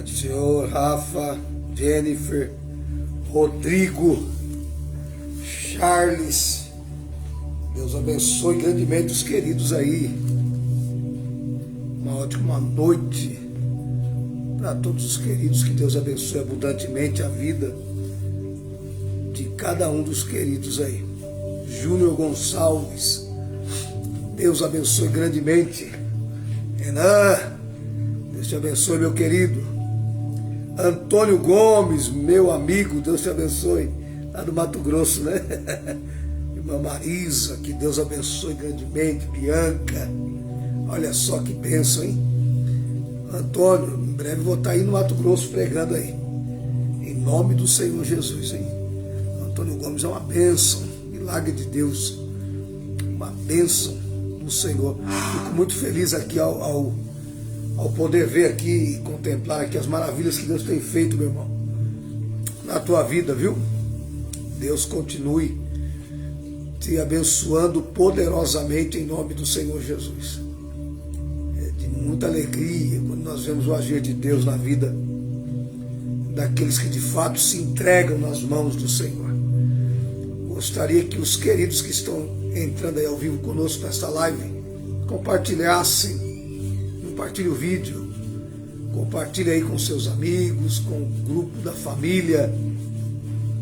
Paz do Senhor, Rafa, Jennifer, Rodrigo, Charles. Deus abençoe grandemente os queridos aí. Uma ótima noite para todos os queridos. Que Deus abençoe abundantemente a vida de cada um dos queridos aí. Júnior Gonçalves, Deus abençoe grandemente. Renan, Deus te abençoe, meu querido. Antônio Gomes, meu amigo, Deus te abençoe. Lá do Mato Grosso, né? Irmã Marisa, que Deus abençoe grandemente. Bianca, olha só que bênção, hein? Antônio, em breve vou estar aí no Mato Grosso pregando aí. Em nome do Senhor Jesus, hein? Antônio Gomes é uma bênção, milagre de Deus. Uma bênção do Senhor. Fico muito feliz aqui ao poder ver aqui e contemplar aqui as maravilhas que Deus tem feito, meu irmão, na tua vida, viu? Deus continue te abençoando poderosamente em nome do Senhor Jesus. É de muita alegria quando nós vemos o agir de Deus na vida daqueles que de fato se entregam nas mãos do Senhor. Gostaria que os queridos que estão entrando aí ao vivo conosco nesta live compartilhassem. Compartilhe o vídeo, compartilhe aí com seus amigos, com o grupo da família.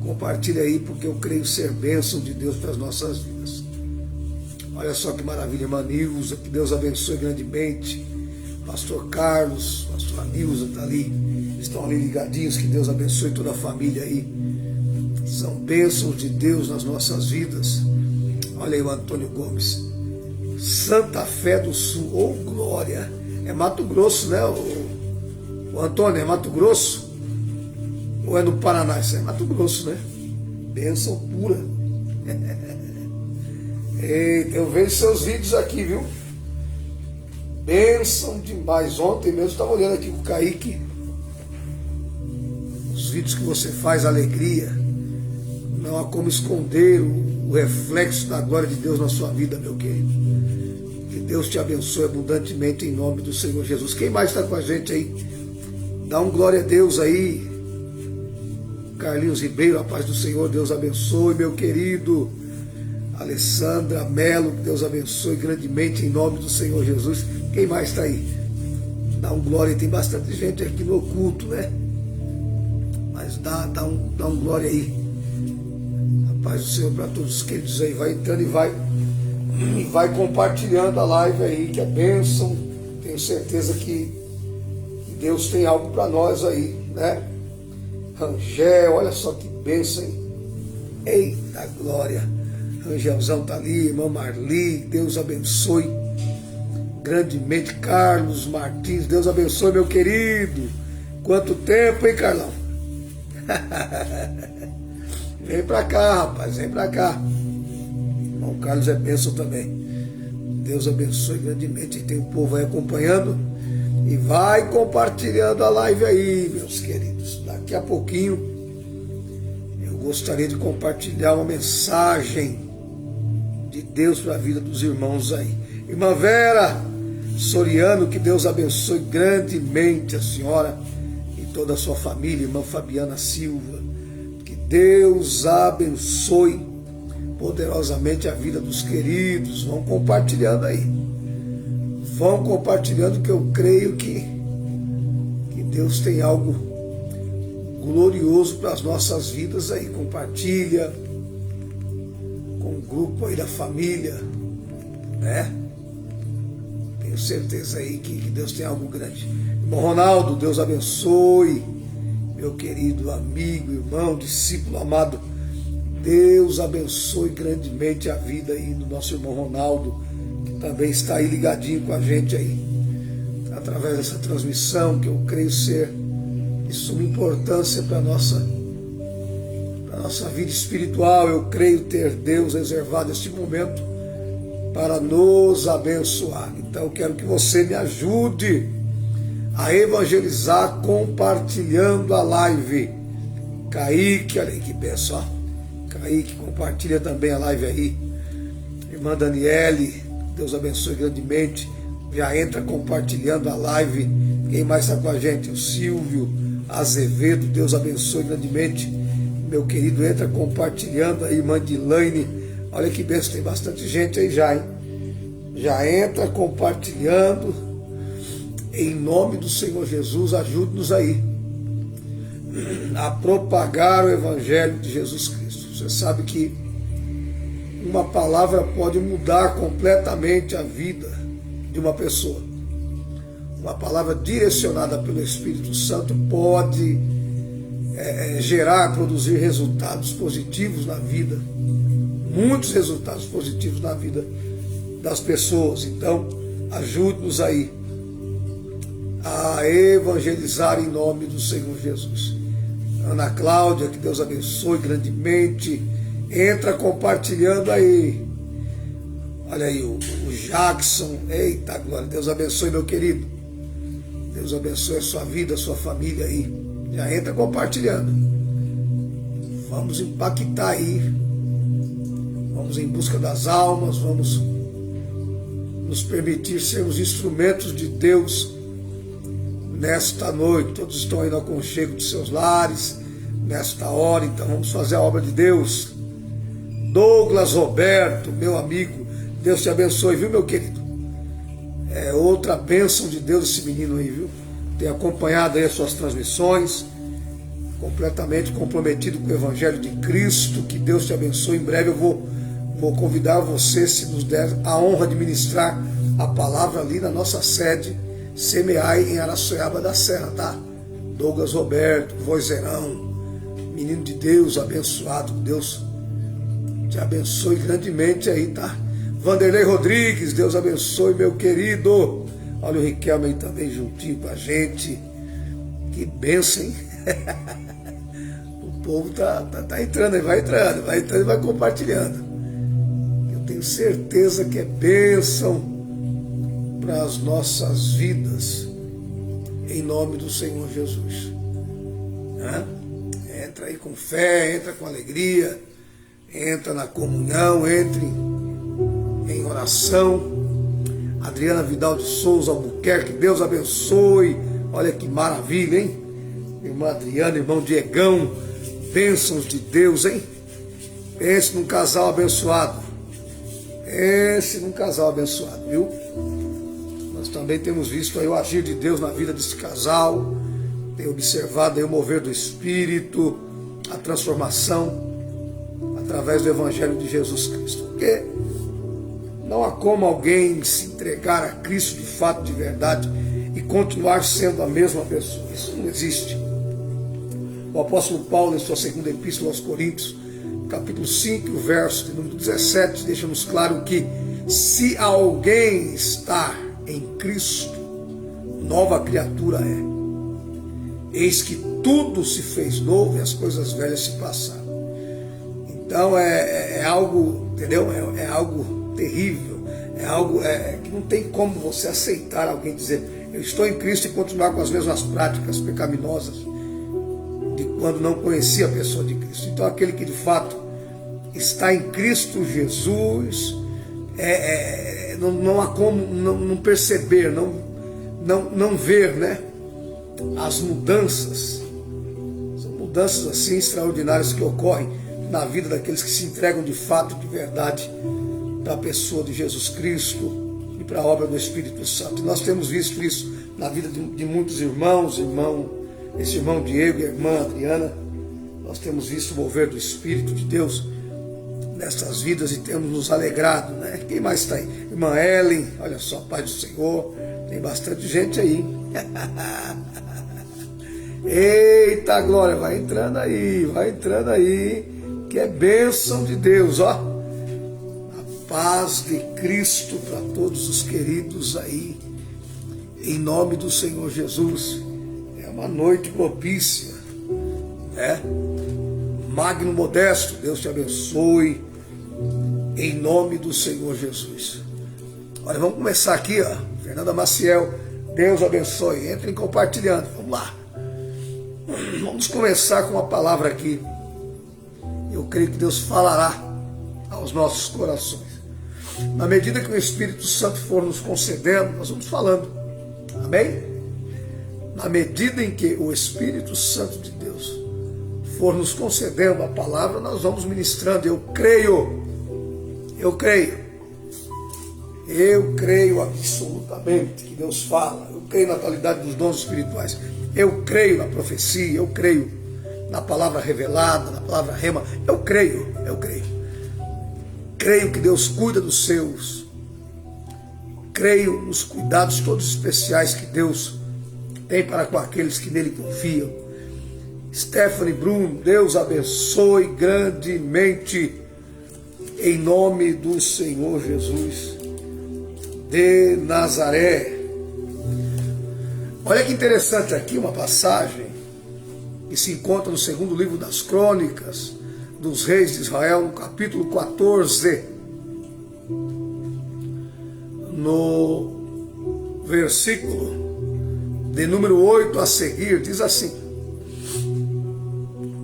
Compartilhe aí, porque eu creio ser bênção de Deus para as nossas vidas. Olha só que maravilha, irmã Nilza, que Deus abençoe grandemente. Pastor Carlos, pastor Nilza está ali, estão ali ligadinhos, que Deus abençoe toda a família aí. São bênçãos de Deus nas nossas vidas. Olha aí o Antônio Gomes. Santa Fé do Sul, ô glória! É Mato Grosso, né, o Antônio? É Mato Grosso? Ou é no Paraná? Isso é Mato Grosso, né? Bênção pura. Eita, eu vejo seus vídeos aqui, viu? Bênção demais. Ontem mesmo eu estava olhando aqui com o Kaique. Os vídeos que você faz, alegria. Não há como esconder o reflexo da glória de Deus na sua vida, meu querido. Que Deus te abençoe abundantemente em nome do Senhor Jesus. Quem mais está com a gente aí? Dá um glória a Deus aí. Carlinhos Ribeiro, a paz do Senhor, Deus abençoe, meu querido. Alessandra Melo, que Deus abençoe grandemente em nome do Senhor Jesus. Quem mais está aí? Dá um glória, tem bastante gente aqui no culto, né? Mas dá um glória aí. A paz do Senhor para todos os queridos aí. Vai entrando e vai compartilhando a live aí, que é bênção. Tenho certeza que Deus tem algo para nós aí, né? Rangel, olha só que bênção, hein? Eita glória! Rangelzão tá ali, irmã Marli, Deus abençoe grandemente. Carlos Martins, Deus abençoe, meu querido. Quanto tempo, hein, Carlão? Vem pra cá, rapaz, vem pra cá. Irmão Carlos é bênção também. Deus abençoe grandemente. E tem o povo aí acompanhando. E vai compartilhando a live aí, meus queridos. Daqui a pouquinho eu gostaria de compartilhar uma mensagem de Deus para a vida dos irmãos aí. Irmã Vera Soriano, que Deus abençoe grandemente a senhora e toda a sua família. Irmã Fabiana Silva, que Deus abençoe poderosamente a vida dos queridos. Vão compartilhando aí. Vão compartilhando, que eu creio que Deus tem algo glorioso para as nossas vidas aí. Compartilha com o grupo aí da família, né? Tenho certeza aí que Deus tem algo grande. Irmão Ronaldo, Deus abençoe, meu querido amigo, irmão, discípulo amado. Deus abençoe grandemente a vida aí do nosso irmão Ronaldo, que também está aí ligadinho com a gente aí, através dessa transmissão, que eu creio ser de suma importância para a nossa vida espiritual. Eu creio ter Deus reservado este momento para nos abençoar. Então eu quero que você me ajude a evangelizar compartilhando a live. Kaique, olha aí que benção, ó. Kaique, compartilha também a live aí. Irmã Daniele, Deus abençoe grandemente. Já entra compartilhando a live Quem mais está com a gente? O Silvio Azevedo, Deus abençoe grandemente. Meu querido, entra compartilhando aí, irmã Dilaine. Olha que bênção, tem bastante gente aí já, hein? Já entra compartilhando. Em nome do Senhor Jesus, ajude-nos aí a propagar o Evangelho de Jesus Cristo. Você sabe que uma palavra pode mudar completamente a vida de uma pessoa. Uma palavra direcionada pelo Espírito Santo pode produzir resultados positivos na vida, muitos resultados positivos na vida das pessoas. Então, ajude-nos aí a evangelizar em nome do Senhor Jesus. Ana Cláudia, que Deus abençoe grandemente. Entra compartilhando aí. Olha aí o Jackson. Eita glória, Deus abençoe, meu querido. Deus abençoe a sua vida, a sua família aí. Já entra compartilhando. Vamos impactar aí. Vamos em busca das almas. Vamos nos permitir sermos instrumentos de Deus nesta noite. Todos estão aí no aconchego de seus lares nesta hora, então vamos fazer a obra de Deus. Douglas Roberto, meu amigo, Deus te abençoe, viu, meu querido? É outra bênção de Deus esse menino aí, viu? Tem acompanhado aí as suas transmissões, completamente comprometido com o Evangelho de Cristo. Que Deus te abençoe. Em breve eu vou convidar você, se nos der a honra de ministrar a palavra ali na nossa sede Semeai em Araçoiaba da Serra, tá? Douglas Roberto, vozeirão, menino de Deus, abençoado. Deus te abençoe grandemente aí, tá? Vanderlei Rodrigues, Deus abençoe, meu querido. Olha o Riquelme aí também juntinho com a gente. Que bênção, hein? O povo tá entrando aí, vai entrando e vai compartilhando. Eu tenho certeza que é bênção para as nossas vidas, em nome do Senhor Jesus. Entra aí com fé, entra com alegria, entra na comunhão, entre em oração. Adriana Vidal de Souza Albuquerque, Deus abençoe. Olha que maravilha, hein? Irmã Adriana, irmão Diegão, bênçãos de Deus, hein? Pense num casal abençoado. Pense num casal abençoado, viu? Nós também temos visto aí o agir de Deus na vida desse casal, tem observado aí o mover do Espírito, a transformação através do Evangelho de Jesus Cristo. Porque não há como alguém se entregar a Cristo de fato, de verdade, e continuar sendo a mesma pessoa. Isso não existe. O apóstolo Paulo, em sua segunda epístola aos Coríntios, capítulo 5, verso de número 17, deixa-nos claro que se alguém está em Cristo, nova criatura é. Eis que tudo se fez novo e as coisas velhas se passaram. Então é algo, entendeu? É algo terrível, é algo que não tem como você aceitar alguém dizer: eu estou em Cristo, e continuar com as mesmas práticas pecaminosas de quando não conhecia a pessoa de Cristo. Então aquele que de fato está em Cristo Jesus, não há como não perceber, não ver, né, as mudanças. São mudanças assim extraordinárias que ocorrem na vida daqueles que se entregam de fato, de verdade, para a pessoa de Jesus Cristo e para a obra do Espírito Santo. E nós temos visto isso na vida de muitos irmãos, esse irmão Diego e a irmã Adriana. Nós temos visto o mover do Espírito de Deus nessas vidas e temos nos alegrado, né? Quem mais está aí? Irmã Ellen, olha só, Pai do Senhor, tem bastante gente aí. Eita glória, vai entrando aí, que é bênção de Deus, ó. A paz de Cristo para todos os queridos aí, em nome do Senhor Jesus. É uma noite propícia, né? Magno Modesto, Deus te abençoe, em nome do Senhor Jesus. Olha, vamos começar aqui, ó. Fernanda Maciel, Deus abençoe. Entrem compartilhando, vamos lá. Vamos começar com uma palavra aqui. Eu creio que Deus falará aos nossos corações. Na medida que o Espírito Santo for nos concedendo, nós vamos falando. Amém? na medida em que o Espírito Santo de Deus for nos concedendo a palavra, nós vamos ministrando. Eu creio absolutamente que Deus fala. Eu creio na qualidade dos dons espirituais. Eu creio na profecia, eu creio na palavra revelada, na palavra rema. Eu creio. Creio que Deus cuida dos seus. Creio nos cuidados todos especiais que Deus tem para com aqueles que nele confiam. Stephanie, Bruno, Deus abençoe grandemente em nome do Senhor Jesus de Nazaré. Olha que interessante aqui uma passagem que se encontra no segundo livro das Crônicas dos Reis de Israel, no capítulo 14, no versículo de número 8 a seguir, diz assim: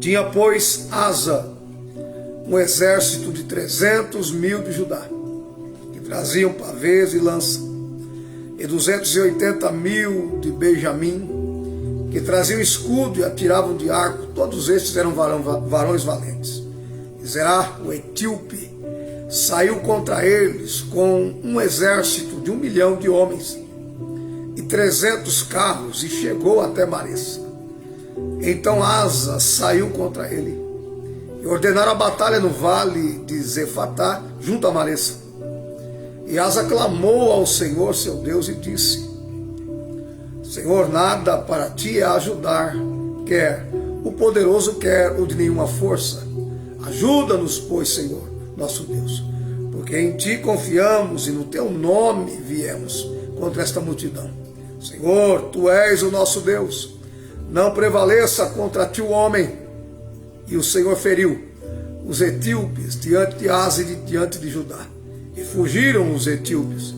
Tinha, pois, Asa um exército de 300.000 de Judá, que traziam pavês e lança, e 280.000 de Benjamim, que traziam escudo e atiravam de arco. Todos estes eram varões valentes. E Zerá, o etíope, saiu contra eles com um exército de 1 milhão de homens e 300 carros, e chegou até Maressa. Então Asa saiu contra ele e ordenaram a batalha no vale de Zefatá, junto a Maressa. E Asa clamou ao Senhor seu Deus e disse: Senhor, nada para ti é ajudar, quer o poderoso, quer o de nenhuma força. Ajuda-nos, pois, Senhor, nosso Deus, porque em ti confiamos e no teu nome viemos contra esta multidão. Senhor, tu és o nosso Deus, não prevaleça contra ti o homem. E o Senhor feriu os etíopes diante de Asa e diante de Judá, e fugiram os etíopes.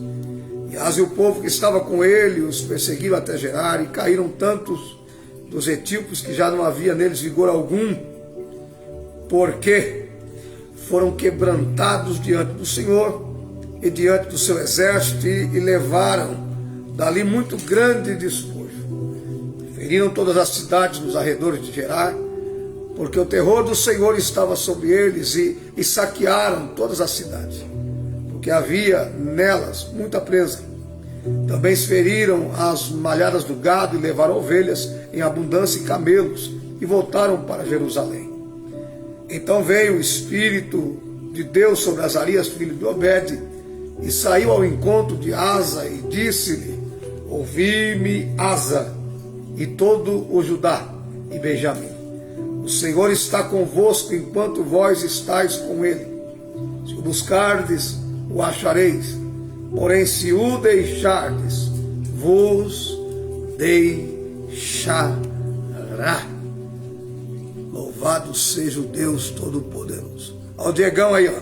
E Asa e o povo que estava com ele os perseguiram até Gerar, e caíram tantos dos etíopes que já não havia neles vigor algum, porque foram quebrantados diante do Senhor e diante do seu exército, e levaram dali muito grande despojo. Feriram todas as cidades nos arredores de Gerar, porque o terror do Senhor estava sobre eles, e saquearam todas as cidades, porque havia nelas muita presa. Também se feriram as malhadas do gado e levaram ovelhas em abundância e camelos, e voltaram para Jerusalém. Então veio o Espírito de Deus sobre Azarias, filho de Obed, e saiu ao encontro de Asa e disse-lhe: Ouvi-me, Asa, e todo o Judá e Benjamim. O Senhor está convosco enquanto vós estáis com ele. Se o buscardes, o achareis. Porém, se o deixardes, vos deixará. Louvado seja o Deus Todo-Poderoso. Olha o Diegão aí, ó.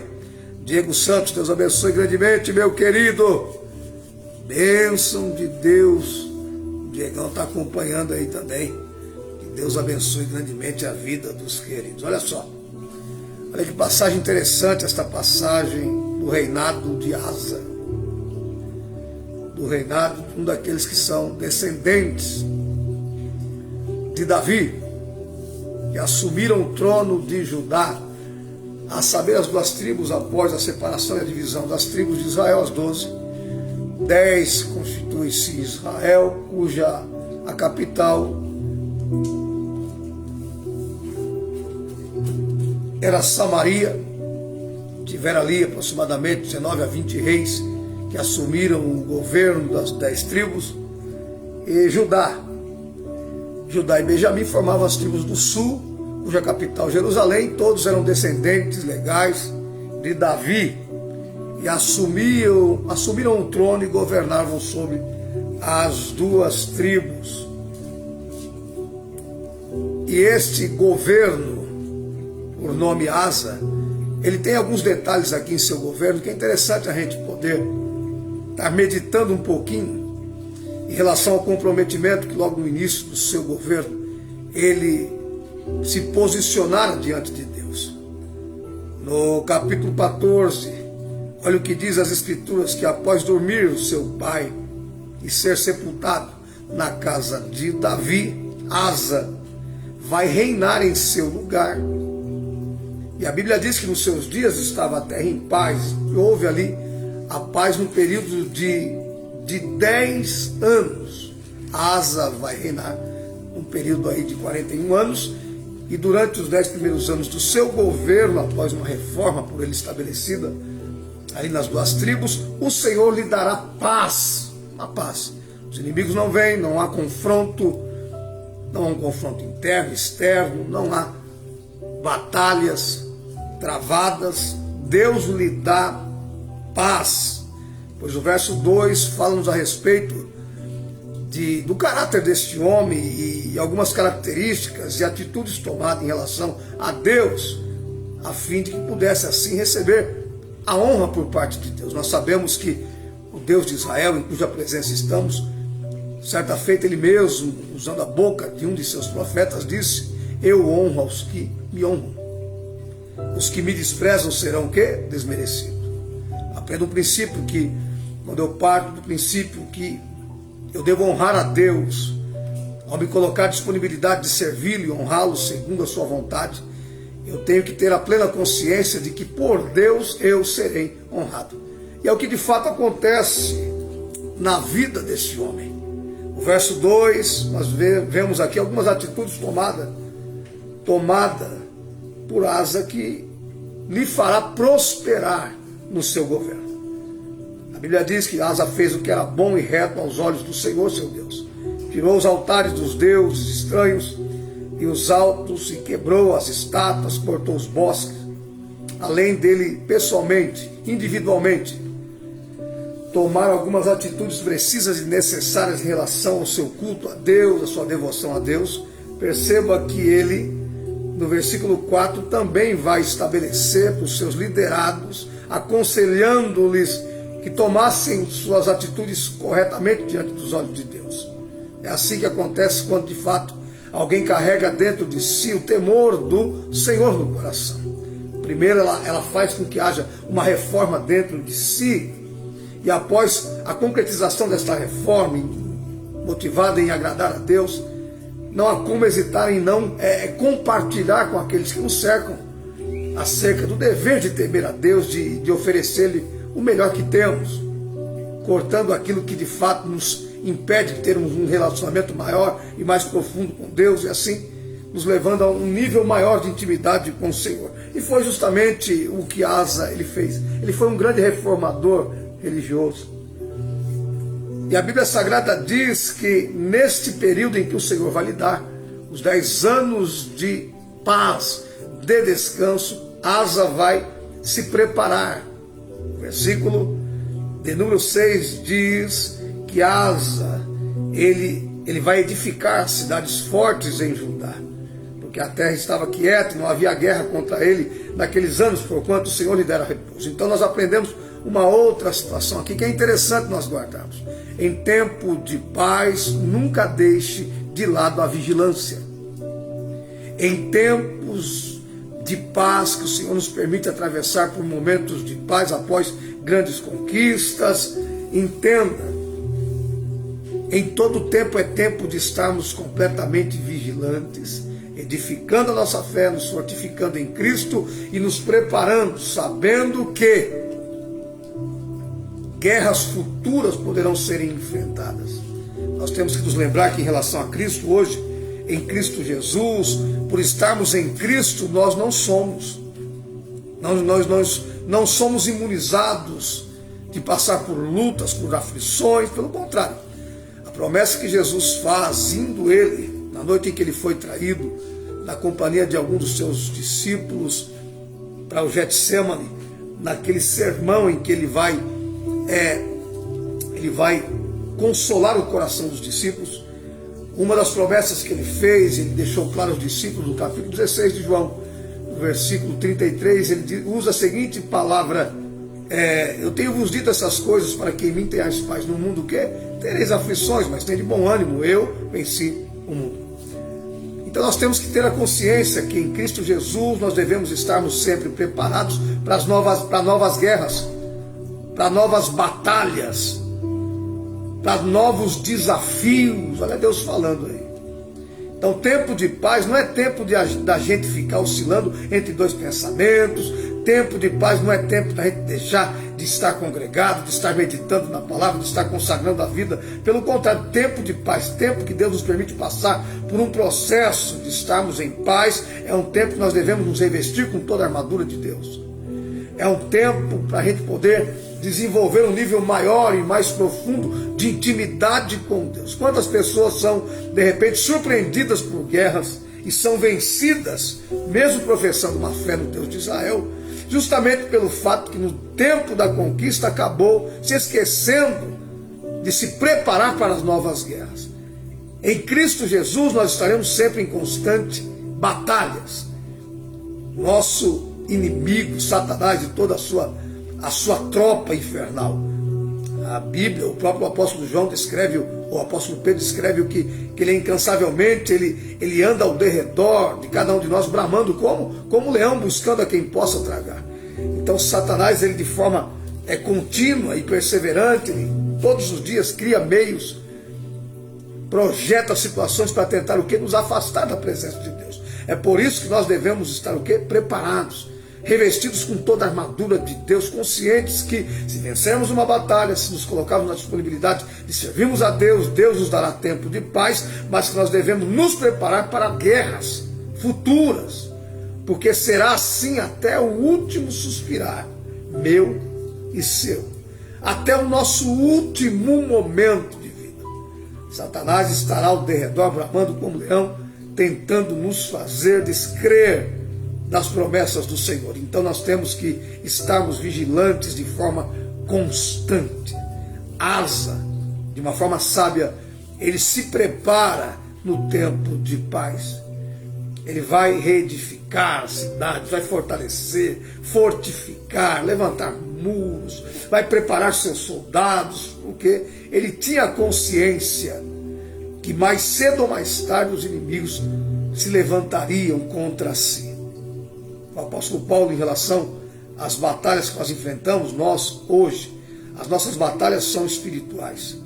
Diego Santos, Deus abençoe grandemente, meu querido. Bênção de Deus. O Diegão está acompanhando aí também. Que Deus abençoe grandemente a vida dos queridos. Olha só. Olha que passagem interessante esta passagem do reinado de Asa. Do reinado de um daqueles que são descendentes de Davi, que assumiram o trono de Judá, a saber, as 2 tribos após a separação e a divisão das tribos de Israel, as 12. 10 constitui-se Israel, cuja a capital era Samaria. Tiveram ali aproximadamente 19 a 20 reis que assumiram o governo das 10 tribos. E Judá e Benjamim formavam as tribos do sul, cuja capital Jerusalém. Todos eram descendentes legais de Davi e assumiram o trono e governavam sobre as 2 tribos. E este governo, por nome Asa, ele tem alguns detalhes aqui em seu governo que é interessante a gente poder estar meditando um pouquinho em relação ao comprometimento que logo no início do seu governo ele se posicionara diante de Deus. No capítulo 14, olha o que diz as Escrituras: que após dormir o seu pai e ser sepultado, na casa de Davi. Asa vai reinar em seu lugar. E a Bíblia diz que nos seus dias estava a terra em paz. E houve ali a paz no período de 10 anos. Asa vai reinar um período aí de 41 anos. E durante os 10 primeiros anos do seu governo, após uma reforma por ele estabelecida, ali nas duas tribos, o Senhor lhe dará paz, uma paz. Os inimigos não vêm, não há confronto, não há um confronto interno, externo, não há batalhas travadas. Deus lhe dá paz. Pois o verso 2 fala-nos a respeito do caráter deste homem e algumas características e atitudes tomadas em relação a Deus, a fim de que pudesse assim receber a honra por parte de Deus. Nós sabemos que o Deus de Israel, em cuja presença estamos, certa feita ele mesmo, usando a boca de um de seus profetas, disse: eu honro aos que me honram. Os que me desprezam serão o quê? Desmerecidos. Aprenda um princípio que, quando eu parto do princípio que eu devo honrar a Deus, ao me colocar à disponibilidade de servi-lo e honrá-lo segundo a sua vontade, eu tenho que ter a plena consciência de que por Deus eu serei honrado. E é o que de fato acontece na vida desse homem. O verso 2, nós vemos aqui algumas atitudes tomadas por Asa que lhe fará prosperar no seu governo. A Bíblia diz que Asa fez o que era bom e reto aos olhos do Senhor, seu Deus. Tirou os altares dos deuses estranhos e os altos e quebrou as estátuas, cortou os bosques. Além dele, pessoalmente, individualmente, tomar algumas atitudes precisas e necessárias em relação ao seu culto a Deus, a sua devoção a Deus. Perceba que ele, no versículo 4, também vai estabelecer para os seus liderados, aconselhando-lhes que tomassem suas atitudes corretamente diante dos olhos de Deus. É assim que acontece quando de fato alguém carrega dentro de si o temor do Senhor no coração. Primeiro ela faz com que haja uma reforma dentro de si, e após a concretização desta reforma, motivada em agradar a Deus, não há como hesitar em não compartilhar com aqueles que nos cercam acerca do dever de temer a Deus, de oferecer-lhe o melhor que temos, cortando aquilo que de fato nos impede de termos um relacionamento maior e mais profundo com Deus, e assim nos levando a um nível maior de intimidade com o Senhor. E foi justamente o que Asa ele fez. Ele foi um grande reformador religioso. E a Bíblia Sagrada diz que neste período em que o Senhor vai lhe dar os 10 anos de paz, de descanso, Asa vai se preparar. O versículo de número 6 diz que Asa, ele vai edificar cidades fortes em Judá, porque a terra estava quieta e não havia guerra contra ele naqueles anos, porquanto o Senhor lhe dera repouso. Então nós aprendemos uma outra situação aqui que é interessante nós guardarmos. Em tempo de paz, nunca deixe de lado a vigilância. Em tempos de paz, que o Senhor nos permite atravessar por momentos de paz após grandes conquistas, entenda, em todo tempo é tempo de estarmos completamente vigilantes, edificando a nossa fé, nos fortificando em Cristo e nos preparando, sabendo que guerras futuras poderão ser enfrentadas. Nós temos que nos lembrar que em relação a Cristo hoje, em Cristo Jesus, por estarmos em Cristo, nós não somos imunizados de passar por lutas, por aflições. Pelo contrário, a promessa que Jesus faz, indo ele, na noite em que ele foi traído, na companhia de algum dos seus discípulos, para o Getsemane, naquele sermão em que ele vai consolar o coração dos discípulos. Uma das promessas que ele fez, ele deixou claro aos discípulos no capítulo 16 de João, no versículo 33, ele usa a seguinte palavra: eu tenho vos dito essas coisas para que em mim tenhais paz. No mundo que tereis aflições, mas tenha de bom ânimo, eu venci o mundo. Então nós temos que ter a consciência que em Cristo Jesus nós devemos estarmos sempre preparados para novas guerras, para novas batalhas. para novos desafios. Olha Deus falando aí. Então, tempo de paz não é tempo da gente ficar oscilando entre dois pensamentos. Tempo de paz não é tempo da gente deixar de estar congregado, de estar meditando na palavra, de estar consagrando a vida. Pelo contrário, tempo de paz, tempo que Deus nos permite passar por um processo de estarmos em paz, é um tempo que nós devemos nos revestir com toda a armadura de Deus. É um tempo para a gente poder desenvolver um nível maior e mais profundo de intimidade com Deus. Quantas pessoas são, de repente, surpreendidas por guerras e são vencidas, mesmo professando uma fé no Deus de Israel, justamente pelo fato que no tempo da conquista acabou se esquecendo de se preparar para as novas guerras. Em Cristo Jesus nós estaremos sempre em constante batalhas. Nosso inimigo, Satanás e toda a sua tropa infernal. A Bíblia, o próprio apóstolo João descreve, o apóstolo Pedro descreve o que ele incansavelmente, ele anda ao derredor de cada um de nós, bramando como leão, buscando a quem possa tragar. Então Satanás, ele de forma contínua e perseverante, ele, todos os dias cria meios, projeta situações para tentar o quê? Nos afastar da presença de Deus. É por isso que nós devemos estar o quê? Preparados, revestidos com toda a armadura de Deus, conscientes que se vencermos uma batalha, se nos colocarmos na disponibilidade de servirmos a Deus, Deus nos dará tempo de paz, mas que nós devemos nos preparar para guerras futuras, porque será assim até o último suspirar, meu e seu, até o nosso último momento de vida. Satanás estará ao derredor, bramando como leão, tentando nos fazer descrer das promessas do Senhor. Então nós temos que estarmos vigilantes de forma constante. Asa, de uma forma sábia, ele se prepara no tempo de paz. Ele vai reedificar a cidade, vai fortalecer, fortificar, levantar muros, vai preparar seus soldados, porque ele tinha consciência que mais cedo ou mais tarde os inimigos se levantariam contra si. O apóstolo Paulo, em relação às batalhas que nós enfrentamos, nós hoje, as nossas batalhas são espirituais.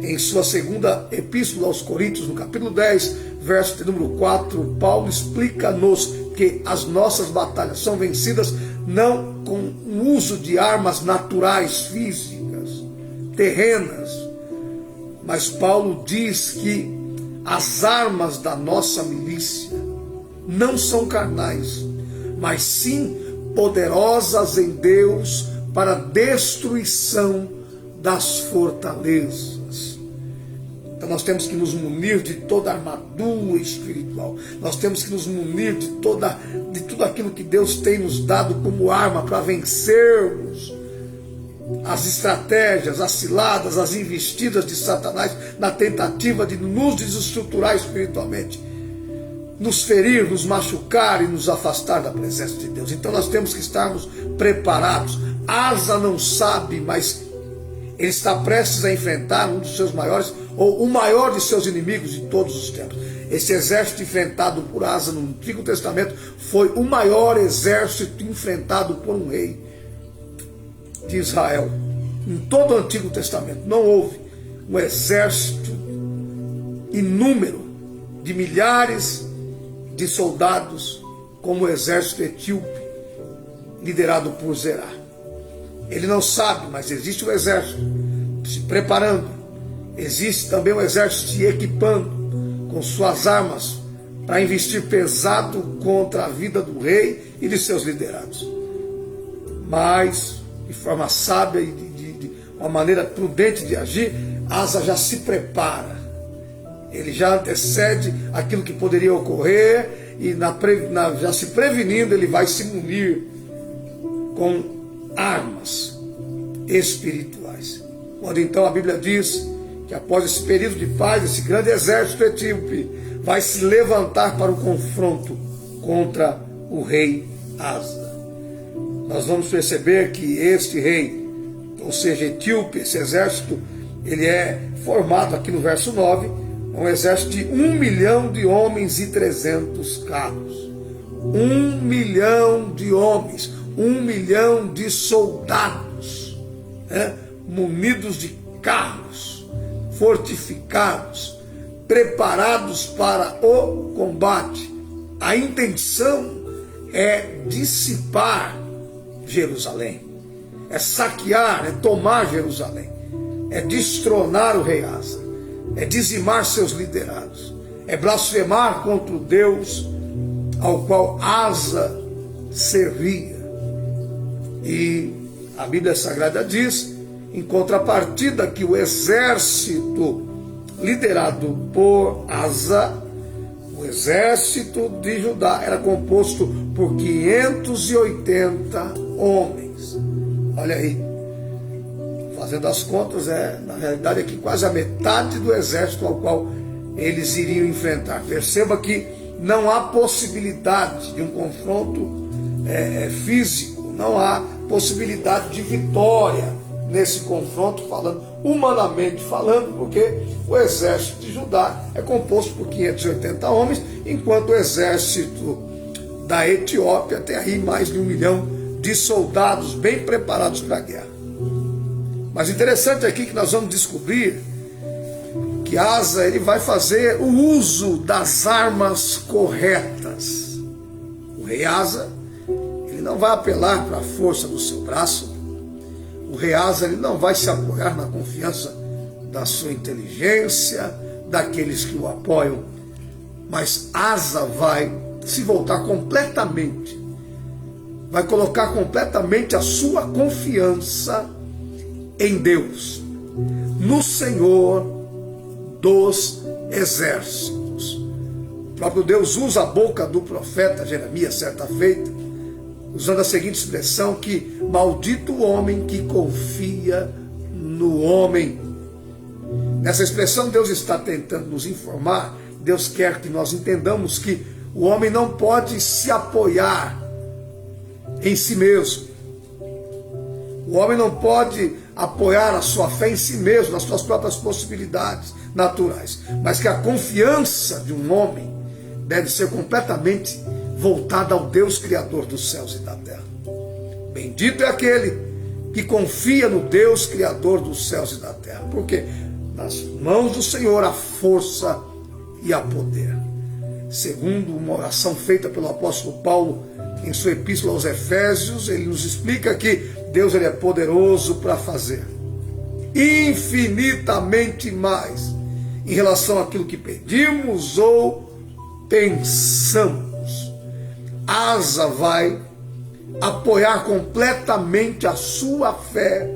Em sua segunda epístola aos Coríntios, no capítulo 10, verso de número 4, Paulo explica-nos que as nossas batalhas são vencidas não com o uso de armas naturais, físicas, terrenas, mas Paulo diz que as armas da nossa milícia não são carnais, mas sim poderosas em Deus para a destruição das fortalezas. Então nós temos que nos munir de toda a armadura espiritual. Nós temos que nos munir de tudo aquilo que Deus tem nos dado como arma para vencermos as estratégias, as ciladas, as investidas de Satanás na tentativa de nos desestruturar espiritualmente, nos ferir, nos machucar e nos afastar da presença de Deus. Então nós temos que estarmos preparados. Asa não sabe, mas ele está prestes a enfrentar um dos seus maiores, ou o maior de seus inimigos de todos os tempos. Esse exército enfrentado por Asa no Antigo Testamento foi o maior exército enfrentado por um rei de Israel. Em todo o Antigo Testamento não houve um exército inúmero de milhares de soldados como o exército etíope, liderado por Zerá. Ele não sabe, mas existe um exército se preparando, existe também um exército se equipando com suas armas para investir pesado contra a vida do rei e de seus liderados. Mas, de forma sábia e de uma maneira prudente de agir, Asa já se prepara. Ele já antecede aquilo que poderia ocorrer e já se prevenindo, ele vai se munir com armas espirituais. Quando então a Bíblia diz que após esse período de paz, esse grande exército etíope vai se levantar para o confronto contra o rei Asa. Nós vamos perceber que este rei, ou seja, etíope, esse exército, ele é formado aqui no verso 9, um exército de 1 milhão de homens e 300 carros. 1 milhão de homens, 1 milhão de soldados, munidos de carros, fortificados, preparados para o combate. A intenção é dissipar Jerusalém, é saquear, é tomar Jerusalém, é destronar o rei Asa, é dizimar seus liderados, é blasfemar contra o Deus ao qual Asa servia. E a Bíblia Sagrada diz, em contrapartida, que o exército liderado por Asa, o exército de Judá, era composto por 580 homens. Olha aí, fazendo as contas, na realidade aqui quase a metade do exército ao qual eles iriam enfrentar. Perceba que não há possibilidade de um confronto físico, não há possibilidade de vitória nesse confronto, humanamente falando, porque o exército de Judá é composto por 580 homens, enquanto o exército da Etiópia tem aí mais de 1 milhão de soldados bem preparados para a guerra. Mas interessante aqui que nós vamos descobrir que Asa ele vai fazer o uso das armas corretas. O rei Asa, ele não vai apelar para a força do seu braço. O rei Asa ele não vai se apoiar na confiança da sua inteligência, daqueles que o apoiam, mas Asa vai se voltar completamente, vai colocar completamente a sua confiança em Deus, no Senhor dos exércitos. O próprio Deus usa a boca do profeta Jeremias, certa feita, usando a seguinte expressão, que maldito o homem que confia no homem. Nessa expressão Deus está tentando nos informar, Deus quer que nós entendamos que o homem não pode se apoiar em si mesmo. O homem não pode apoiar a sua fé em si mesmo, nas suas próprias possibilidades naturais, mas que a confiança de um homem deve ser completamente voltada ao Deus Criador dos céus e da terra. Bendito é aquele que confia no Deus Criador dos céus e da terra, porque nas mãos do Senhor há força e há poder. Segundo uma oração feita pelo apóstolo Paulo em sua epístola aos Efésios, ele nos explica que Deus ele é poderoso para fazer infinitamente mais em relação àquilo que pedimos ou pensamos. Asa vai apoiar completamente a sua fé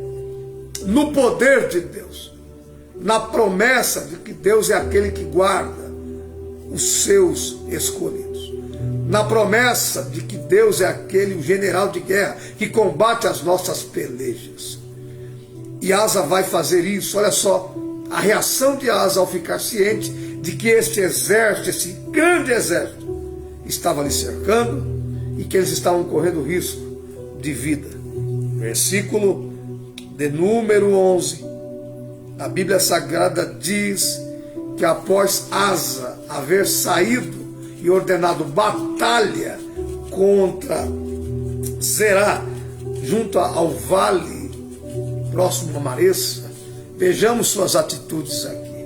no poder de Deus, na promessa de que Deus é aquele que guarda os seus escolhidos, na promessa de que Deus é aquele, o general de guerra, que combate as nossas pelejas. E Asa vai fazer isso. Olha só a reação de Asa ao ficar ciente de que este exército, esse grande exército, estava lhe cercando e que eles estavam correndo risco de vida. Versículo de número 11, a Bíblia Sagrada diz que após Asa haver saído e ordenado batalha contra Zerá, junto ao vale próximo a Maressa, vejamos suas atitudes aqui.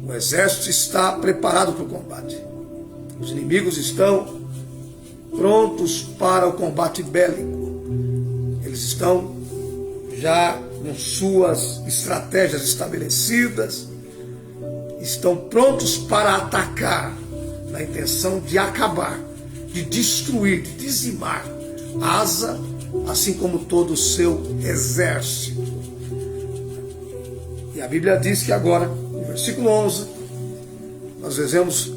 O exército está preparado para o combate. Os inimigos estão prontos para o combate bélico. Eles estão já com suas estratégias estabelecidas, estão prontos para atacar, na intenção de acabar, de destruir, de dizimar Asa, assim como todo o seu exército. E a Bíblia diz que agora, no versículo 11, nós vemos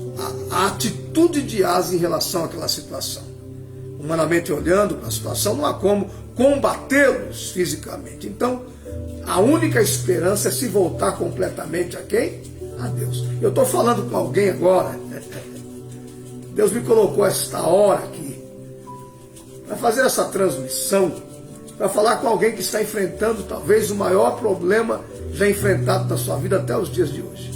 a atitude de Asa em relação àquela situação. Humanamente olhando para a situação, não há como combatê-los fisicamente. Então, a única esperança é se voltar completamente a quem? A Deus. Eu estou falando com alguém agora. Deus me colocou esta hora aqui para fazer essa transmissão, para falar com alguém que está enfrentando talvez o maior problema já enfrentado na sua vida até os dias de hoje.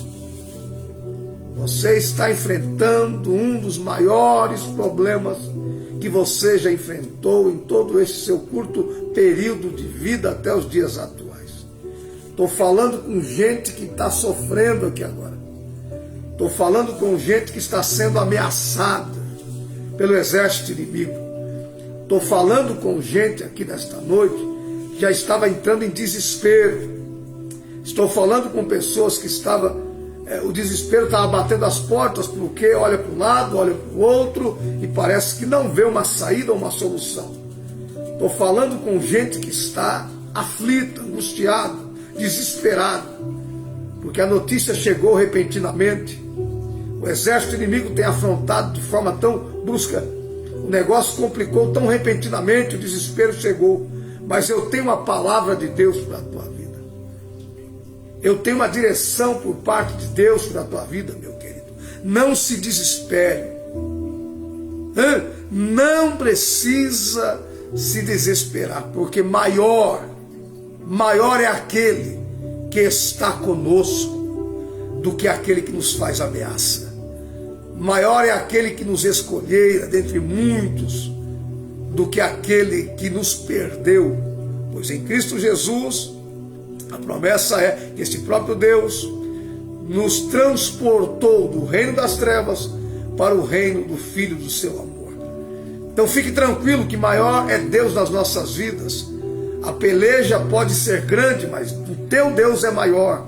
Você está enfrentando um dos maiores problemas que você já enfrentou em todo esse seu curto período de vida até os dias atuais. Estou falando com gente que está sofrendo aqui agora. Estou falando com gente que está sendo ameaçada pelo exército inimigo. Estou falando com gente aqui nesta noite que já estava entrando em desespero. Estou falando com pessoas que o desespero estava batendo as portas, porque olha para um lado, olha para o outro e parece que não vê uma saída ou uma solução. Estou falando com gente que está aflita, angustiada, desesperada, porque a notícia chegou repentinamente. O exército inimigo tem afrontado de forma tão brusca. O negócio complicou tão repentinamente, o desespero chegou. Mas eu tenho uma palavra de Deus para a tua vida. Eu tenho uma direção por parte de Deus para a tua vida, meu querido. Não se desespere. Não precisa se desesperar, porque maior é aquele que está conosco do que aquele que nos faz ameaça. Maior é aquele que nos escolheu dentre muitos do que aquele que nos perdeu. Pois em Cristo Jesus, a promessa é que este próprio Deus nos transportou do reino das trevas para o reino do Filho do seu amor. Então fique tranquilo que maior é Deus nas nossas vidas. A peleja pode ser grande, mas o teu Deus é maior.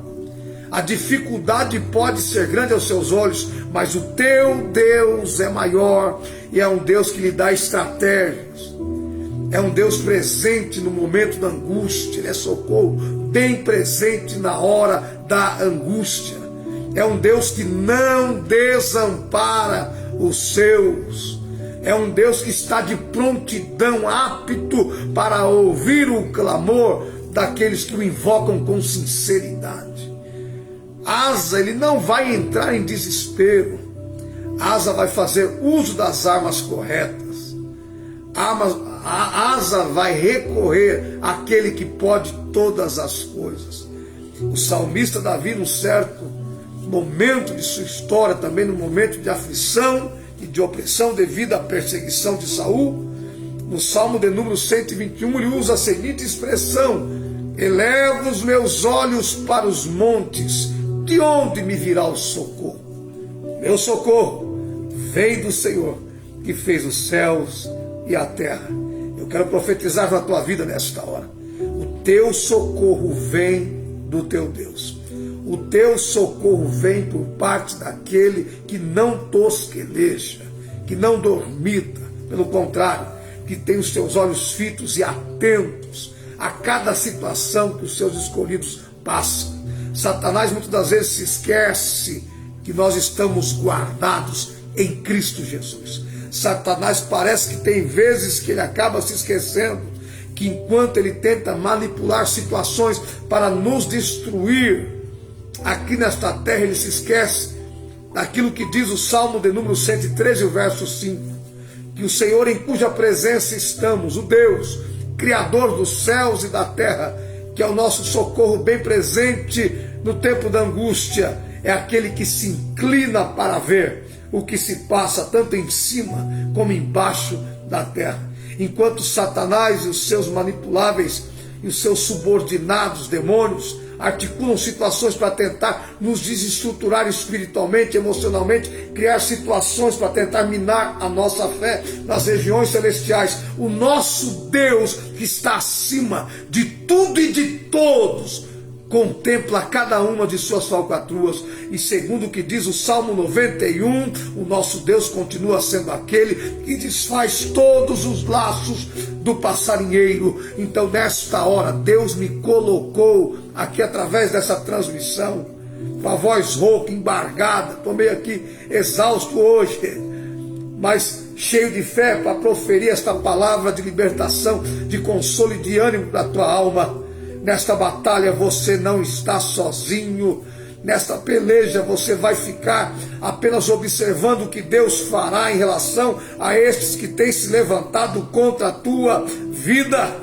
A dificuldade pode ser grande aos seus olhos, mas o teu Deus é maior e é um Deus que lhe dá estratégias. É um Deus presente no momento da angústia, Ele é socorro bem presente na hora da angústia. É um Deus que não desampara os seus. É um Deus que está de prontidão, apto para ouvir o clamor daqueles que o invocam com sinceridade. Asa, ele não vai entrar em desespero. Asa vai fazer uso das armas corretas. Asa vai recorrer àquele que pode todas as coisas. O salmista Davi, num certo momento de sua história, também no momento de aflição e de opressão devido à perseguição de Saul, no Salmo de número 121, ele usa a seguinte expressão: elevo os meus olhos para os montes, de onde me virá o socorro? Meu socorro vem do Senhor, que fez os céus e a terra. Eu quero profetizar na tua vida nesta hora. O teu socorro vem do teu Deus. O teu socorro vem por parte daquele que não tosqueleja, que não dormita, pelo contrário, que tem os teus olhos fitos e atentos a cada situação que os seus escolhidos passam. Satanás muitas das vezes se esquece que nós estamos guardados em Cristo Jesus. Satanás parece que tem vezes que ele acaba se esquecendo que enquanto ele tenta manipular situações para nos destruir aqui nesta terra, ele se esquece daquilo que diz o Salmo de número 113, o verso 5, que o Senhor em cuja presença estamos, o Deus, Criador dos céus e da terra, que é o nosso socorro bem presente no tempo da angústia, é aquele que se inclina para ver o que se passa tanto em cima como embaixo da terra. Enquanto Satanás e os seus manipuláveis e os seus subordinados demônios articulam situações para tentar nos desestruturar espiritualmente, emocionalmente, criar situações para tentar minar a nossa fé nas regiões celestiais, o nosso Deus, que está acima de tudo e de todos, contempla cada uma de suas falcatruas, e segundo o que diz o Salmo 91, o nosso Deus continua sendo aquele que desfaz todos os laços do passarinheiro. Então nesta hora Deus me colocou aqui através dessa transmissão, com a voz rouca, embargada, estou meio aqui exausto hoje, mas cheio de fé para proferir esta palavra de libertação, de consolo e de ânimo para a tua alma. Nesta batalha você não está sozinho. Nesta peleja você vai ficar apenas observando o que Deus fará em relação a estes que têm se levantado contra a tua vida.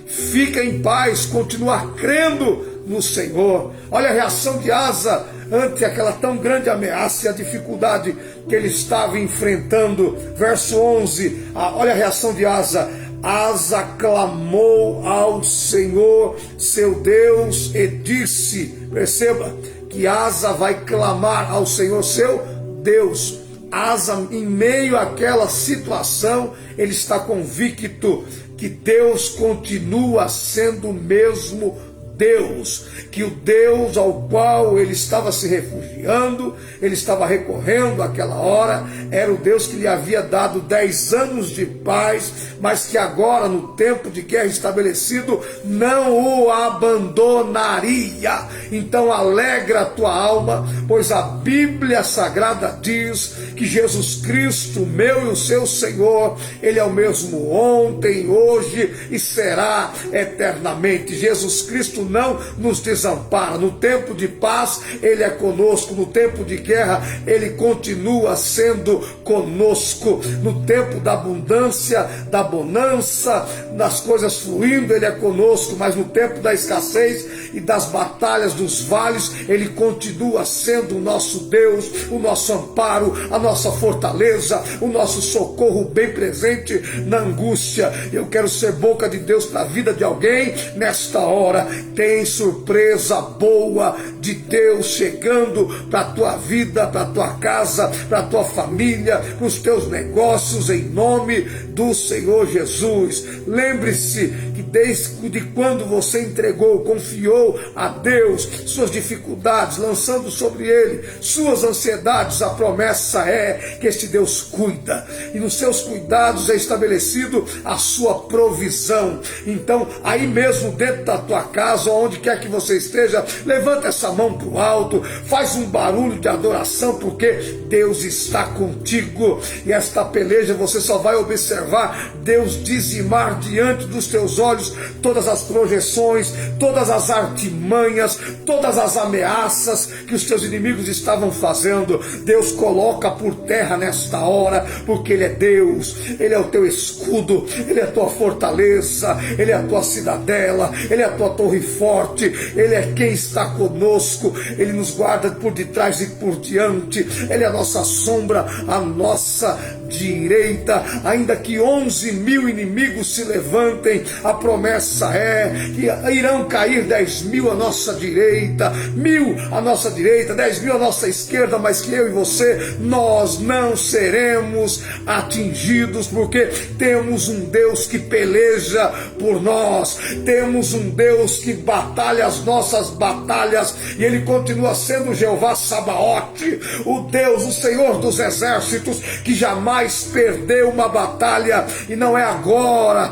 Fica em paz, continua crendo no Senhor. Olha a reação de Asa ante aquela tão grande ameaça e a dificuldade que ele estava enfrentando. Verso 11, olha a reação de Asa: Asa clamou ao Senhor, seu Deus, e disse, perceba que Asa vai clamar ao Senhor, seu Deus. Asa, em meio àquela situação, ele está convicto que Deus continua sendo o mesmo Deus, que o Deus ao qual ele estava se refugiando, ele estava recorrendo àquela hora, era o Deus que lhe havia dado 10 anos de paz, mas que agora, no tempo de guerra estabelecido, não o abandonaria. Então alegra a tua alma, pois a Bíblia Sagrada diz que Jesus Cristo, meu e o seu Senhor, ele é o mesmo ontem, hoje e será eternamente. Jesus Cristo não nos desampara. No tempo de paz, ele é conosco. No tempo de guerra, ele continua sendo conosco. No tempo da abundância, da bonança, das coisas fluindo, ele é conosco. Mas no tempo da escassez e das batalhas dos vales, ele continua sendo o nosso Deus, o nosso amparo, a nossa fortaleza, o nosso socorro bem presente na angústia. Eu quero ser boca de Deus para a vida de alguém nesta hora. Tem surpresa boa de Deus chegando para a tua vida, para a tua casa, para a tua família, para os teus negócios, em nome do Senhor Jesus. Lembre-se que desde quando você entregou, confiou a Deus suas dificuldades, lançando sobre Ele suas ansiedades, a promessa é que este Deus cuida, e nos seus cuidados é estabelecido a sua provisão. Então, aí mesmo dentro da tua casa, onde quer que você esteja, levanta essa mão para o alto, faz um barulho de adoração, porque Deus está contigo, e esta peleja você só vai observar Deus dizimar diante dos teus olhos todas as projeções, todas as artimanhas, todas as ameaças que os teus inimigos estavam fazendo. Deus coloca por terra nesta hora, porque Ele é Deus, Ele é o teu escudo, Ele é a tua fortaleza, Ele é a tua cidadela, Ele é a tua torre forte, Ele é quem está conosco, Ele nos guarda por detrás e por diante, Ele é a nossa sombra, a nossa direita. Ainda que 11 mil inimigos se levantem, a promessa é que irão cair 10 mil à nossa direita, 1.000 à nossa direita, 10 mil à nossa esquerda, mas que eu e você, nós não seremos atingidos, porque temos um Deus que peleja por nós, temos um Deus que batalha as nossas batalhas, e Ele continua sendo Jeová Sabaote, o Deus, o Senhor dos exércitos, que jamais perdeu uma batalha. E não é agora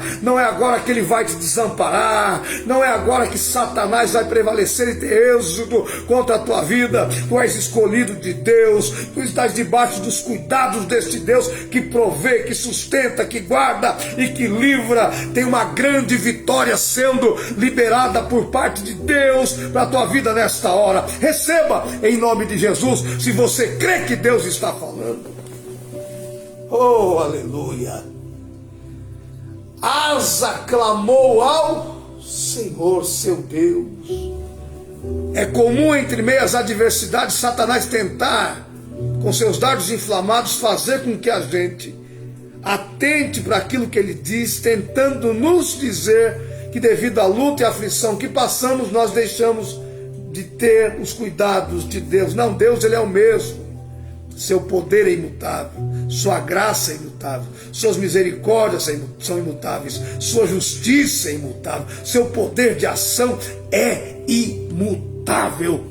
que Ele vai te desamparar, não é agora que Satanás vai prevalecer e ter êxodo contra a tua vida. Tu és escolhido de Deus, tu estás debaixo dos cuidados deste Deus que provê, que sustenta, que guarda e que livra. Tem uma grande vitória sendo liberada por parte de Deus para a tua vida nesta hora. Receba em nome de Jesus, se você crê que Deus está falando. Oh, aleluia! Asa clamou ao Senhor, seu Deus. É comum entre meias adversidades Satanás tentar, com seus dardos inflamados, fazer com que a gente atente para aquilo que ele diz, tentando nos dizer que devido à luta e à aflição que passamos, nós deixamos de ter os cuidados de Deus. Não, Deus, Ele é o mesmo. Seu poder é imutável, sua graça é imutável, suas misericórdias são imutáveis, sua justiça é imutável, seu poder de ação é imutável.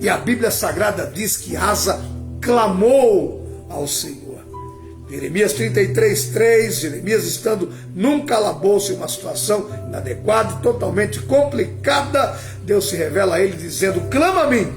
E a Bíblia Sagrada diz que Asa clamou ao Senhor. Jeremias 33:3, Jeremias estando num calabouço, em uma situação inadequada e totalmente complicada, Deus se revela a ele dizendo: clama a mim.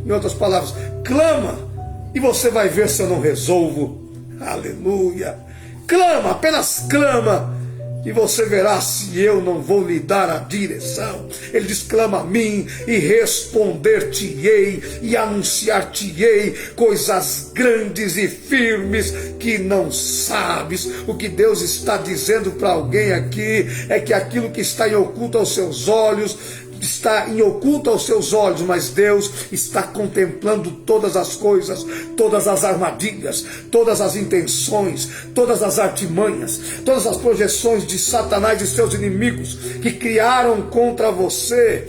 Em outras palavras, clama, e você vai ver se eu não resolvo. Aleluia! Clama, apenas clama, e você verá se eu não vou lhe dar a direção. Ele diz: clama a mim, e responder-te-ei, e anunciar-te-ei coisas grandes e firmes que não sabes. O que Deus está dizendo para alguém aqui é que aquilo que está em oculto aos seus olhos, está em oculto aos seus olhos, mas Deus está contemplando todas as coisas, todas as armadilhas, todas as intenções, todas as artimanhas, todas as projeções de Satanás e seus inimigos que criaram contra você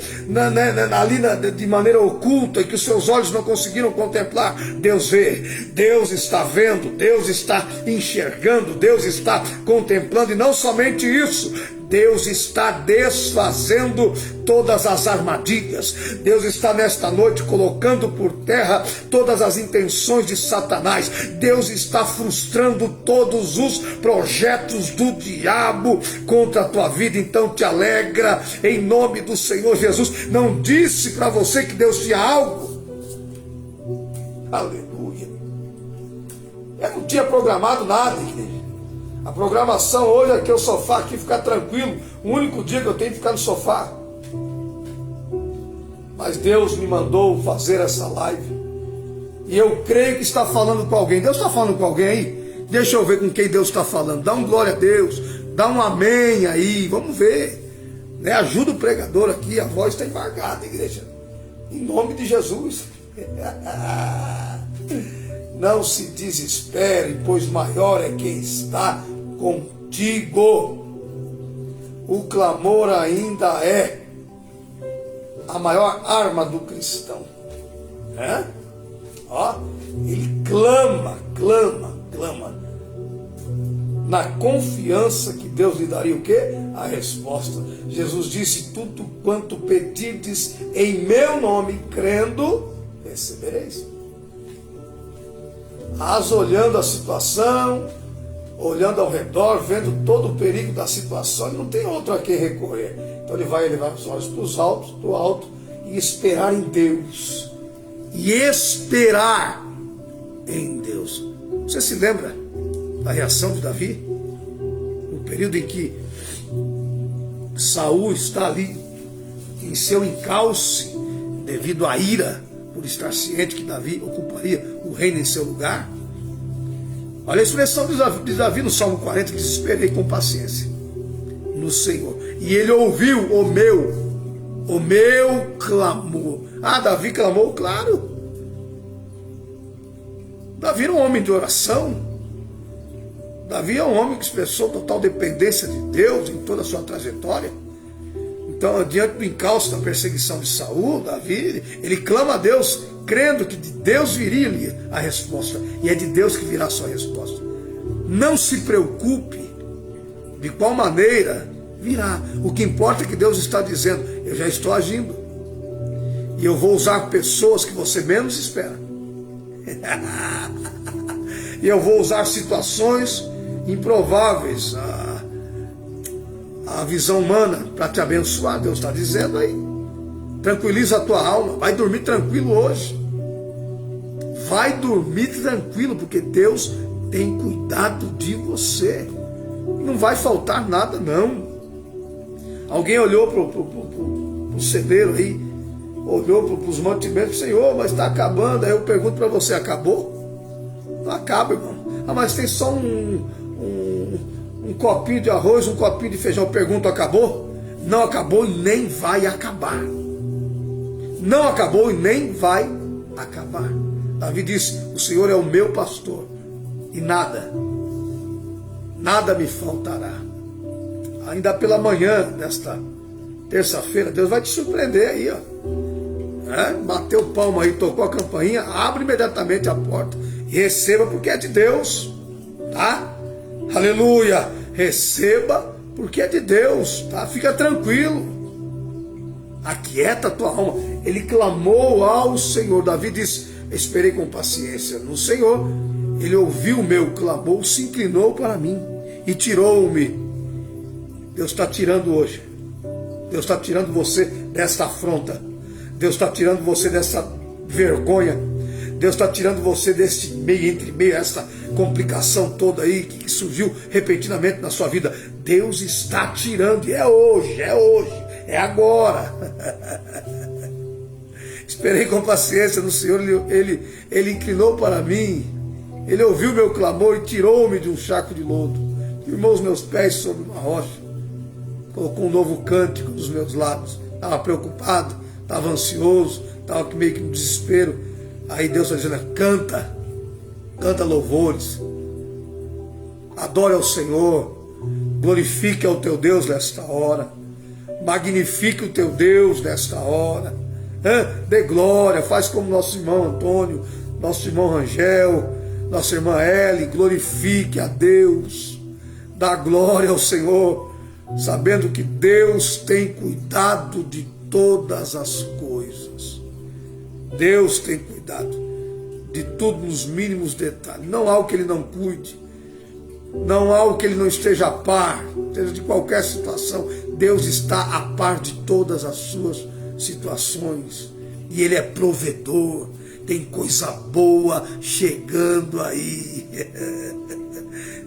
ali de maneira oculta e que os seus olhos não conseguiram contemplar. Deus vê, Deus está vendo, Deus está enxergando, Deus está contemplando, e não somente isso, Deus está desfazendo todas as armadilhas. Deus está nesta noite colocando por terra todas as intenções de Satanás. Deus está frustrando todos os projetos do diabo contra a tua vida. Então te alegra em nome do Senhor Jesus. Não disse para você que Deus tinha algo? Aleluia. Eu não tinha programado nada, igreja. A programação hoje é que o sofá aqui ficar tranquilo. O único dia que eu tenho que ficar no sofá. Mas Deus me mandou fazer essa live. E eu creio que está falando com alguém. Deus está falando com alguém aí? Deixa eu ver com quem Deus está falando. Dá um glória a Deus. Dá um amém aí. Vamos ver. Ajuda o pregador aqui. A voz está embargada, igreja. Em nome de Jesus. Não se desespere, pois maior é quem está contigo. O clamor ainda é a maior arma do cristão. Ele clama, na confiança que Deus lhe daria o quê? A resposta. Jesus disse: tudo quanto pedirdes em meu nome, crendo, recebereis. Mas olhando a situação, olhando ao redor, vendo todo o perigo da situação, ele não tem outro a quem recorrer. Então ele vai elevar os olhos para o alto e esperar em Deus. E esperar em Deus. Você se lembra da reação de Davi? No período em que Saul está ali em seu encalce, devido à ira, por estar ciente que Davi ocuparia o reino em seu lugar. Olha a expressão de Davi no Salmo 40, que diz: esperei com paciência no Senhor, e ele ouviu o meu clamor. Davi clamou, claro. Davi era um homem de oração. Davi é um homem que expressou total dependência de Deus em toda a sua trajetória. Então, diante do encalço da perseguição de Saul, Davi, ele clama a Deus, crendo que de Deus viria a resposta. E é de Deus que virá a sua resposta. Não se preocupe de qual maneira virá. O que importa é que Deus está dizendo: eu já estou agindo. E eu vou usar pessoas que você menos espera. E eu vou usar situações improváveis, a visão humana, para te abençoar. Deus está dizendo aí. Tranquiliza a tua alma. Vai dormir tranquilo hoje. Vai dormir tranquilo, porque Deus tem cuidado de você. Não vai faltar nada, não. Alguém olhou para o celeiro aí, olhou para os mantimentos: Senhor, mas está acabando. Aí eu pergunto para você: acabou? Não acaba, irmão. Mas tem só um copinho de arroz, um copinho de feijão. Eu pergunto: acabou? Não acabou e nem vai acabar. Não acabou e nem vai acabar. Davi disse: o Senhor é o meu pastor e nada me faltará. Ainda pela manhã desta terça-feira, Deus vai te surpreender aí, ó. Bateu palma aí, tocou a campainha, abre imediatamente a porta e receba, porque é de Deus, tá? Aleluia! Receba, porque é de Deus, tá? Fica tranquilo. Aquieta a tua alma. Ele clamou ao Senhor. Davi disse: esperei com paciência no Senhor. Ele ouviu o meu clamor, se inclinou para mim e tirou-me. Deus está tirando hoje. Deus está tirando você desta afronta. Deus está tirando você dessa vergonha. Deus está tirando você desse entre meio, essa complicação toda aí que surgiu repentinamente na sua vida. Deus está tirando, e é hoje, é agora. Esperei com paciência no Senhor, ele inclinou para mim, ele ouviu meu clamor e tirou-me de um saco de lodo, firmou os meus pés sobre uma rocha, colocou um novo cântico nos meus lábios, estava preocupado, estava ansioso, estava meio que no desespero. Aí Deus está dizendo, canta louvores, adore ao Senhor, glorifique ao teu Deus nesta hora, magnifique o teu Deus nesta hora, dê glória, faz como nosso irmão Antônio, nosso irmão Rangel, nossa irmã Eli, glorifique a Deus, dá glória ao Senhor, sabendo que Deus tem cuidado de todas as coisas. Deus tem cuidado de tudo nos mínimos detalhes. Não há o que Ele não cuide, não há o que Ele não esteja a par, seja de qualquer situação. Deus está a par de todas as suas situações, e Ele é provedor. Tem coisa boa chegando aí.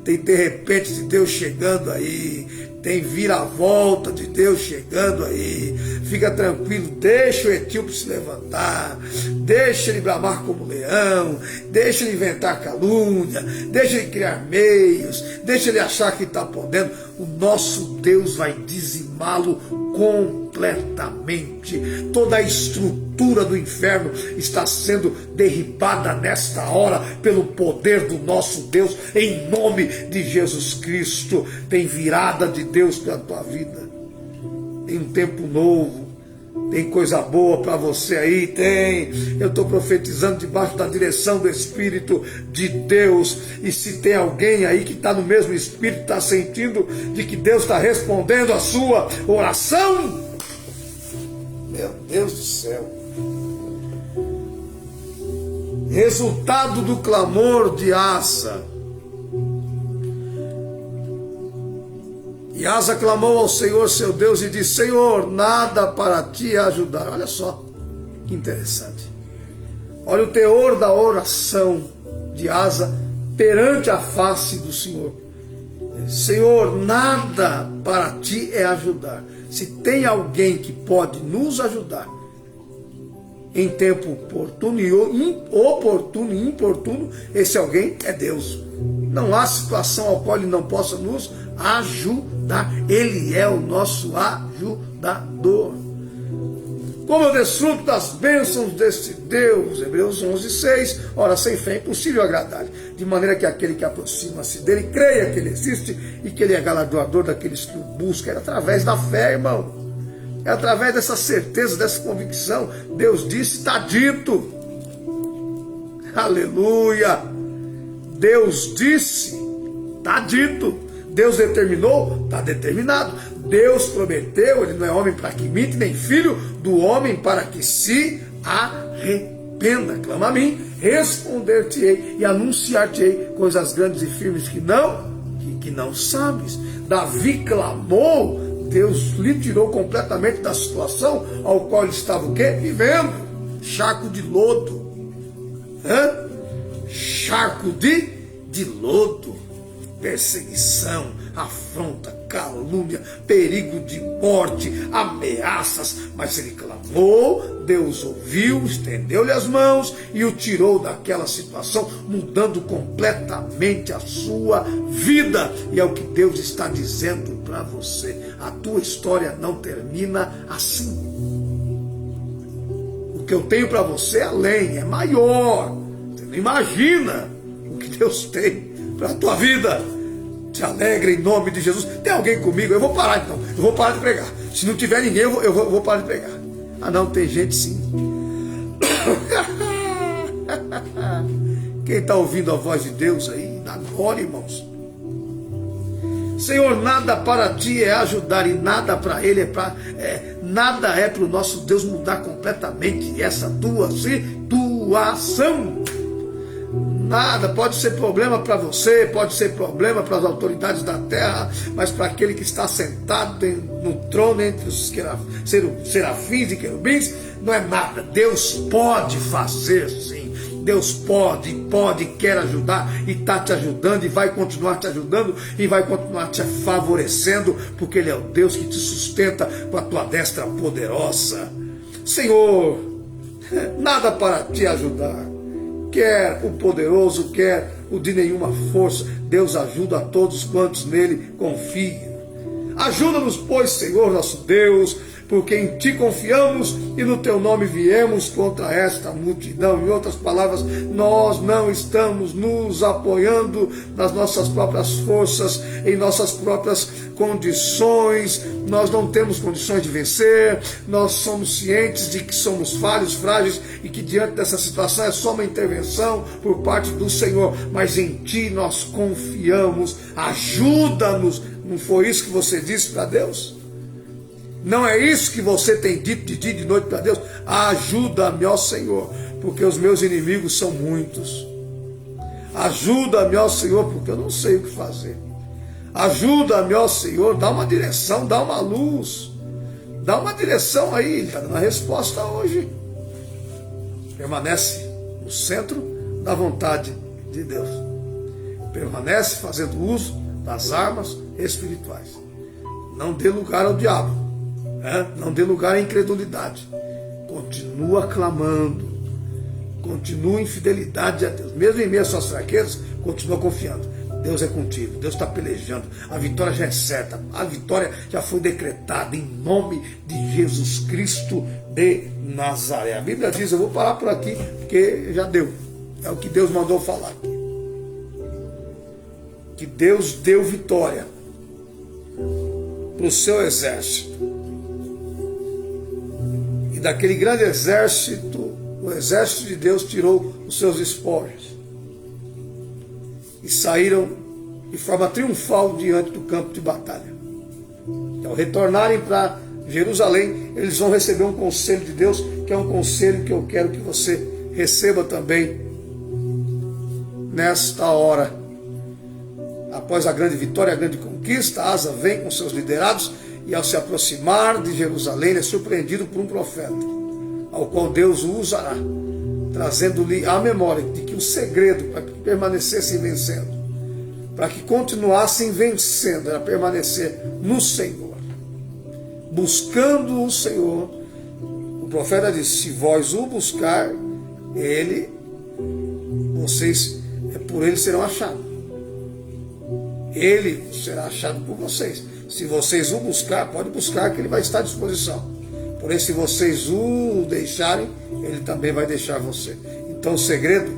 Tem de repente de Deus chegando aí. Tem viravolta de Deus chegando aí. Fica tranquilo, deixa o etíope se levantar, deixa ele bramar como leão, deixa ele inventar calúnia, deixa ele criar meios, deixa ele achar que está podendo. O nosso Deus vai dizimá-lo completamente. Toda a estrutura do inferno está sendo derribada nesta hora pelo poder do nosso Deus, em nome de Jesus Cristo. Tem virada de Deus para a tua vida, tem um tempo novo, tem coisa boa para você aí, tem. Eu estou profetizando debaixo da direção do Espírito de Deus. E se tem alguém aí que está no mesmo Espírito, está sentindo de que Deus está respondendo a sua oração, meu Deus do céu, resultado do clamor de Asa. E Asa clamou ao Senhor seu Deus e disse, Senhor, nada para ti ajudar. Olha só, que interessante. Olha o teor da oração de Asa perante a face do Senhor. Senhor, nada para ti é ajudar. Se tem alguém que pode nos ajudar em tempo oportuno e importuno, esse alguém é Deus. Não há situação ao qual Ele não possa nos ajudar. Ele é o nosso ajudador. Como eu desfruto das bênçãos deste Deus, Hebreus 11:6, ora, sem fé é impossível agradar-lhe, de maneira que aquele que aproxima-se dele, creia que Ele existe e que Ele é galardoador daqueles que o buscam. É através da fé, irmão, é através dessa certeza, dessa convicção. Deus disse, está dito, aleluia. Deus disse, está dito. Deus determinou, está determinado. Deus prometeu, Ele não é homem para que minta, nem filho do homem para que se arrependa. Clama a mim, responder-te-ei e anunciar-te-ei coisas grandes e firmes que não sabes. Davi clamou, Deus lhe tirou completamente da situação ao qual ele estava o quê? Vivendo. Charco de lodo. Charco de lodo. Perseguição, afronta, calúnia, perigo de morte, ameaças, mas ele clamou, Deus ouviu, estendeu-lhe as mãos e o tirou daquela situação, mudando completamente a sua vida. E é o que Deus está dizendo para você, a tua história não termina assim. O que eu tenho para você é além, é maior. Você não imagina o que Deus tem para a tua vida. Te alegra em nome de Jesus. Tem alguém comigo? Eu vou parar então. Eu vou parar de pregar. Se não tiver ninguém, eu vou parar de pregar. Ah não, tem gente sim. Quem está ouvindo a voz de Deus aí, dá glória, irmãos. Senhor, nada para ti é ajudar e nada para Ele nada é para o nosso Deus mudar completamente essa tua situação. Nada, pode ser problema para você, pode ser problema para as autoridades da terra, mas para aquele que está sentado no trono entre os serafins e querubins, não é nada. Deus pode fazer sim, Deus pode, quer ajudar e está te ajudando e vai continuar te ajudando e vai continuar te favorecendo, porque Ele é o Deus que te sustenta com a tua destra poderosa. Senhor, nada para te ajudar. Quer o poderoso, quer o de nenhuma força. Deus ajuda a todos quantos nele confiam. Ajuda-nos, pois, Senhor nosso Deus, porque em Ti confiamos e no Teu nome viemos contra esta multidão. Em outras palavras, nós não estamos nos apoiando nas nossas próprias forças, em nossas próprias condições. Nós não temos condições de vencer, nós somos cientes de que somos falhos, frágeis e que diante dessa situação é só uma intervenção por parte do Senhor, mas em Ti nós confiamos. Ajuda-nos. Não foi isso que você disse para Deus? Não é isso que você tem dito de dia e de noite para Deus? Ajuda-me, ó Senhor, porque os meus inimigos são muitos. Ajuda-me, ó Senhor, porque eu não sei o que fazer. Ajuda-me, ó Senhor, dá uma direção, dá uma luz. Dá uma direção aí, Ele está dando a resposta hoje. Permanece no centro da vontade de Deus. Permanece fazendo uso das armas espirituais. Não dê lugar ao diabo. Não dê lugar à incredulidade. Continua clamando. Continua em fidelidade a Deus. Mesmo em meio às suas fraquezas, continua confiando. Deus é contigo. Deus está pelejando. A vitória já é certa. A vitória já foi decretada em nome de Jesus Cristo de Nazaré. A Bíblia diz, eu vou parar por aqui, porque já deu. É o que Deus mandou falar aqui. Que Deus deu vitória para o seu exército. E daquele grande exército, o exército de Deus tirou os seus espólios. E saíram de forma triunfal diante do campo de batalha. Ao retornarem para Jerusalém, eles vão receber um conselho de Deus, que é um conselho que eu quero que você receba também nesta hora. Após a grande vitória, a grande conquista, Asa vem com seus liderados e ao se aproximar de Jerusalém, ele é surpreendido por um profeta, ao qual Deus o usará, trazendo-lhe a memória de que o segredo para que permanecessem vencendo, para que continuassem vencendo, era permanecer no Senhor, buscando o Senhor. O profeta disse, se vós o buscar, por ele serão achados. Ele será achado por vocês. Se vocês o buscar, pode buscar que ele vai estar à disposição. Porém, se vocês o deixarem, ele também vai deixar você. Então o segredo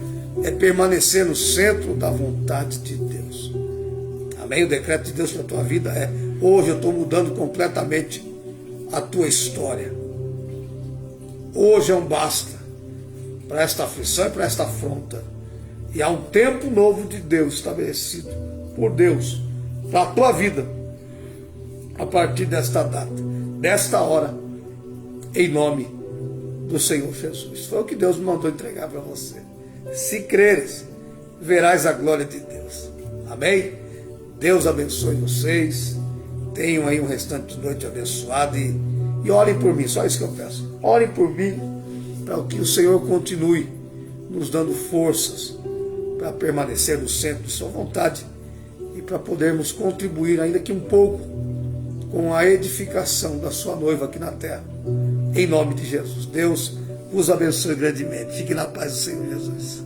é permanecer no centro da vontade de Deus. Amém? O decreto de Deus para a tua vida é, hoje eu estou mudando completamente a tua história. Hoje é um basta para esta aflição e para esta afronta. E há um tempo novo de Deus estabelecido por Deus para a tua vida a partir desta data, desta hora, em nome do Senhor Jesus. Foi o que Deus me mandou entregar para você. Se creres, verás a glória de Deus. Amém? Deus abençoe vocês. Tenham aí um restante de noite abençoada e orem por mim, só isso que eu peço. Orem por mim para que o Senhor continue nos dando forças para permanecer no centro de sua vontade e para podermos contribuir ainda que um pouco com a edificação da sua noiva aqui na terra. Em nome de Jesus. Deus vos abençoe grandemente. Fique na paz do Senhor Jesus.